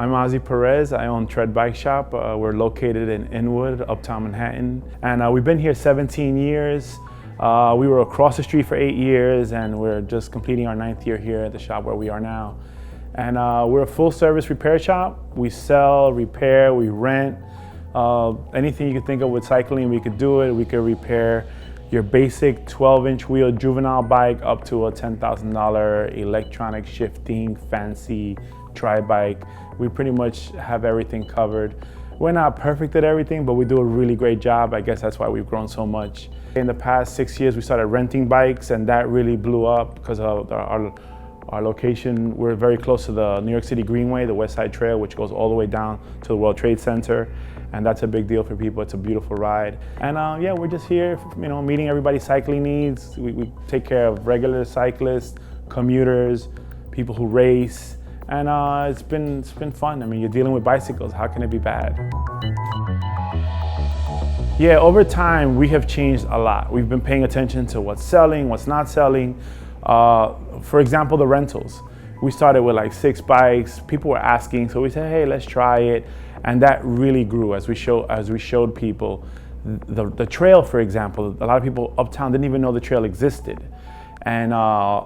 I'm Ozzy Perez. I own Tread Bike Shop. We're located in Inwood, Uptown Manhattan. And we've been here 17 years. We were across the street for 8 years, and we're just completing our 9th year here at the shop where we are now. And we're a full service repair shop. We sell, repair, we rent. Anything you could think of with cycling, we could do it. We could repair your basic 12-inch wheel juvenile bike up to a $10,000 electronic shifting fancy tri-bike. We pretty much have everything covered. We're not perfect at everything, but we do a really great job. I guess that's why we've grown so much. In the past 6 years, we started renting bikes, and that really blew up because of our location. We're very close to the New York City Greenway, the West Side Trail, which goes all the way down to the World Trade Center. And that's a big deal for people. It's a beautiful ride. And yeah, we're just here, meeting everybody's cycling needs. We take care of regular cyclists, commuters, people who race. And it's been fun. I mean, you're dealing with bicycles. How can it be bad? Yeah, over time, we have changed a lot. We've been paying attention to what's selling, what's not selling. For example, the rentals. We started with like 6 bikes. People were asking, so we said, hey, let's try it. And that really grew as we showed people the trail, for example. A lot of people uptown didn't even know the trail existed. And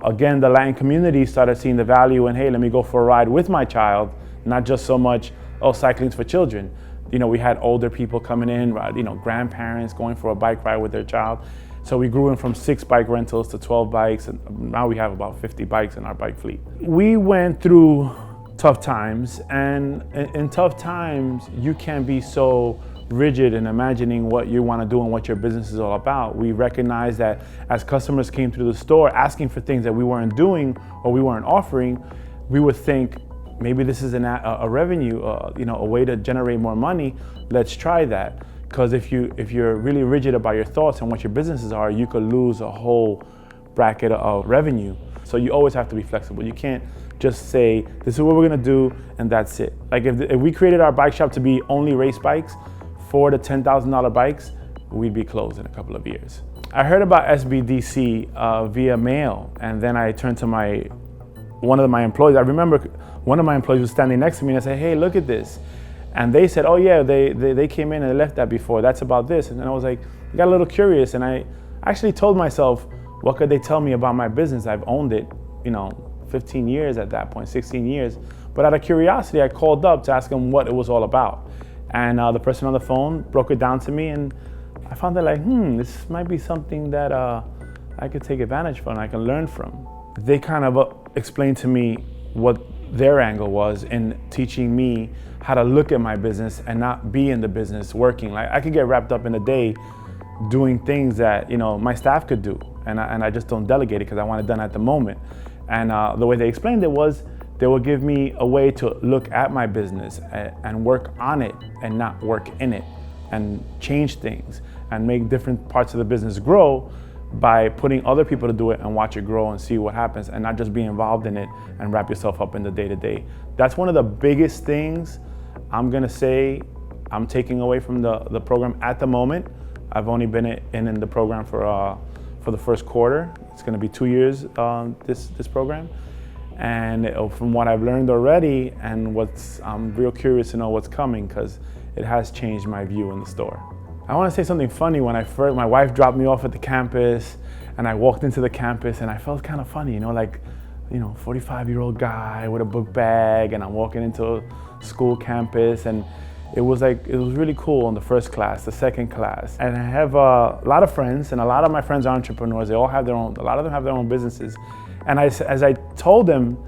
again, the Latin community started seeing the value in, hey, let me go for a ride with my child, not just so much, oh, cycling's for children. We had older people coming in, grandparents going for a bike ride with their child. So we grew in from 6 bike rentals to 12 bikes, and now we have about 50 bikes in our bike fleet. We went through tough times, and in tough times, you can't be so rigid in imagining what you want to do and what your business is all about. We recognize that as customers came through the store asking for things that we weren't doing or we weren't offering, we would think, maybe this is a revenue, a way to generate more money. Let's try that. Because if you're really rigid about your thoughts and what your businesses are, you could lose a whole bracket of revenue. So you always have to be flexible. You can't just say, this is what we're gonna do, and that's it. Like if we created our bike shop to be only race bikes, $4,000 to $10,000 bikes, we'd be closed in a couple of years. I heard about SBDC via mail, and then I turned to one of my employees. I remember one of my employees was standing next to me, and I said, hey, look at this. And they said, oh yeah, they came in and they left that before. That's about this. And then I was like, I got a little curious, and I actually told myself, what could they tell me about my business? I've owned it, 15 years at that point, 16 years. But out of curiosity, I called up to ask them what it was all about. And the person on the phone broke it down to me, and I found that this might be something that I could take advantage from, I can learn from. They kind of explained to me what their angle was in teaching me how to look at my business and not be in the business working. Like I could get wrapped up in the day doing things that my staff could do, and I just don't delegate it because I want it done at the moment. And the way they explained it was, they will give me a way to look at my business and work on it and not work in it, and change things and make different parts of the business grow by putting other people to do it and watch it grow and see what happens, and not just be involved in it and wrap yourself up in the day-to-day. That's one of the biggest things I'm gonna say I'm taking away from the program at the moment. I've only been in the program for the first quarter. It's gonna be 2 years, this program. And from what I've learned already, and I'm real curious to know what's coming, because it has changed my view in the store. I want to say something funny. When my wife dropped me off at the campus, and I walked into the campus, and I felt kind of funny, 45-year-old guy with a book bag, and I'm walking into a school campus, and it was really cool in the first class, the second class. And I have a lot of friends, and a lot of my friends are entrepreneurs. They all have a lot of them have their own businesses. And as I told them,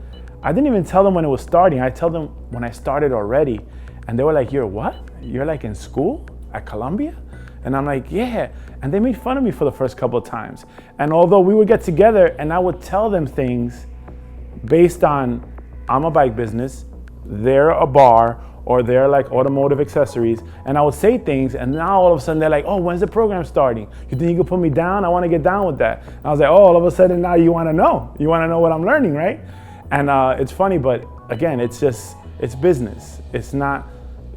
I didn't even tell them when it was starting. I told them when I started already. And they were like, you're what? You're like in school at Columbia? And I'm like, yeah. And they made fun of me for the first couple of times. And although we would get together and I would tell them things based on, I'm a bike business, they're a bar, or they're like automotive accessories, and I would say things, and now all of a sudden they're like, oh, when's the program starting? You think you could put me down? I want to get down with that. And I was like, oh, all of a sudden now you want to know. You want to know what I'm learning, right? And it's funny, but again, it's business. It's not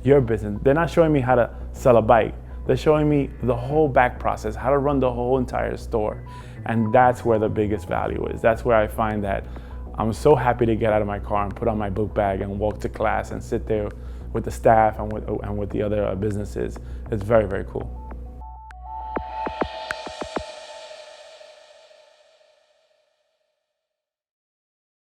your business. They're not showing me how to sell a bike. They're showing me the whole back process, how to run the whole entire store. And that's where the biggest value is. That's where I find that I'm so happy to get out of my car and put on my book bag and walk to class and sit there with the staff and with the other businesses. It's very, very cool.